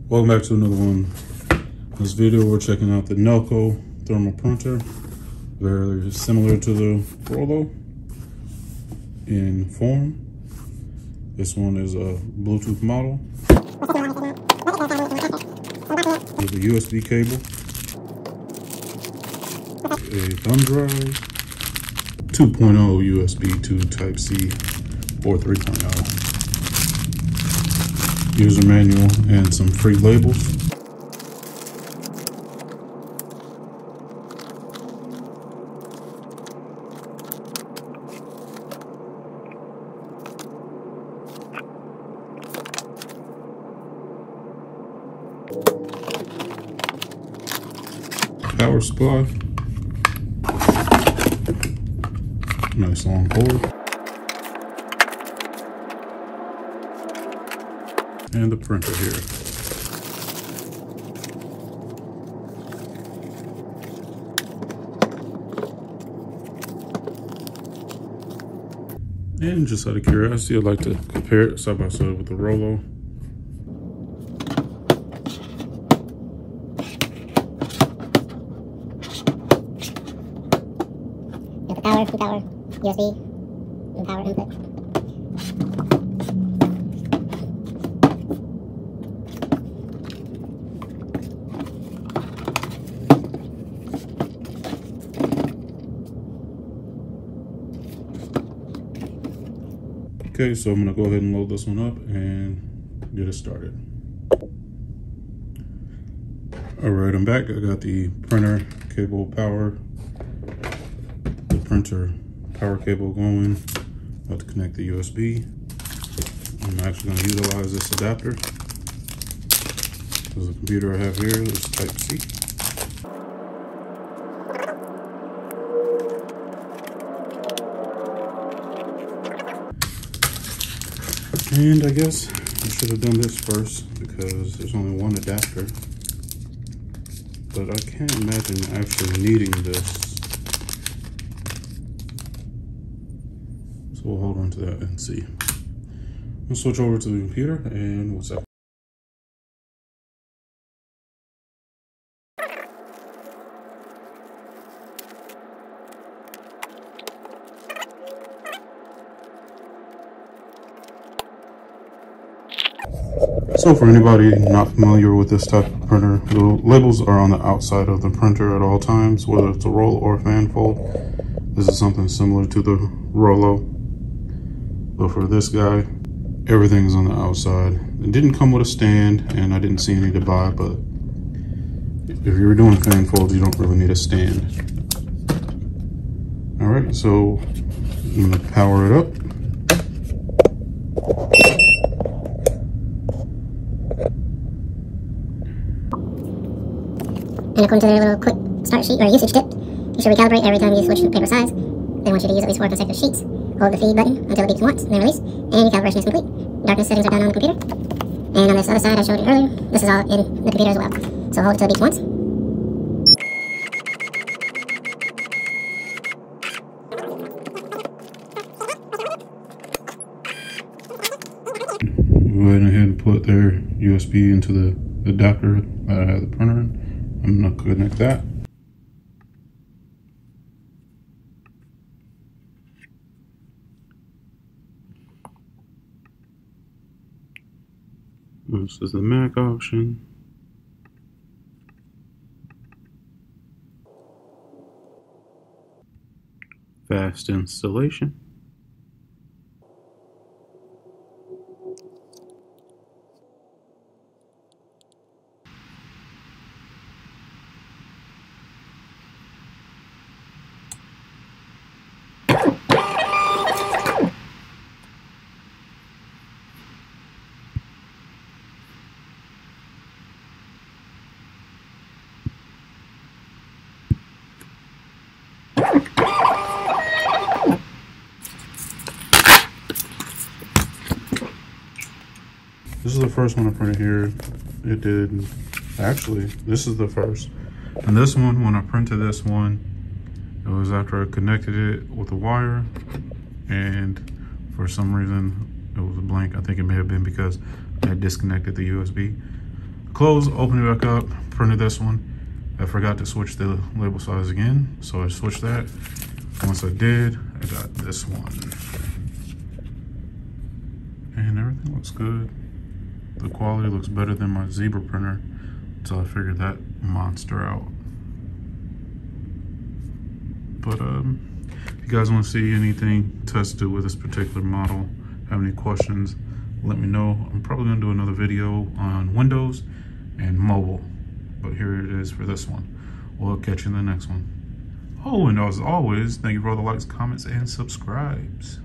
Welcome back to another one. In this video, we're checking out the Nelko thermal printer. Very similar to the Rollo in form. This one is a Bluetooth model. There's a USB cable, a thumb drive, 2.0 USB to Type-C or 3.0. User manual and some free labels. Power supply. Nice long cord. And the printer here. And just out of curiosity, I'd like to compare it side by side with the Rollo. Got the power, USB, and power input. Okay, so I'm gonna go ahead and load this one up and get it started. All right, I'm back. I got the printer cable power, the printer power cable going. About to connect the USB. I'm actually gonna utilize this adapter. There's a computer I have here, there's Type-C. And I guess I should have done this first because there's only one adapter. But I can't imagine actually needing this. So we'll hold on to that and see. We'll switch over to the computer and what's up. So for anybody not familiar with this type of printer, the labels are on the outside of the printer at all times, whether it's a roll or a fan fold. This is something similar to the Rollo, but for this guy, everything's on the outside. It didn't come with a stand, and I didn't see any to buy, but if you're doing fan folds, you don't really need a stand. All right, so I'm gonna power it up. And according to their little quick start sheet or usage tip, you should recalibrate every time you switch to paper size. They want you to use at least 4 consecutive sheets. Hold the feed button until it beeps once, and then release, and your calibration is complete. Darkness settings are done on the computer. And on this other side I showed you earlier, this is all in the computer as well. So hold it till it beeps once. Go ahead and put their USB into the adapter that I have the printer in. I'm gonna connect that. This is the Mac option. Fast installation. This is the first one I printed here. It did, actually, this is the first. And this one, when I printed this one, it was after I connected it with a wire, and for some reason it was a blank. I think it may have been because I had disconnected the USB. Close, open it back up, printed this one. I forgot to switch the label size again, so I switched that. Once I did, I got this one. And everything looks good. The quality looks better than my Zebra printer until I figured that monster out. But if you guys want to see anything tested with this particular model, have any questions, let me know. I'm probably going to do another video on Windows and mobile, but here it is for this one. We'll catch you in the next one. Oh, and as always, thank you for all the likes, comments, and subscribes.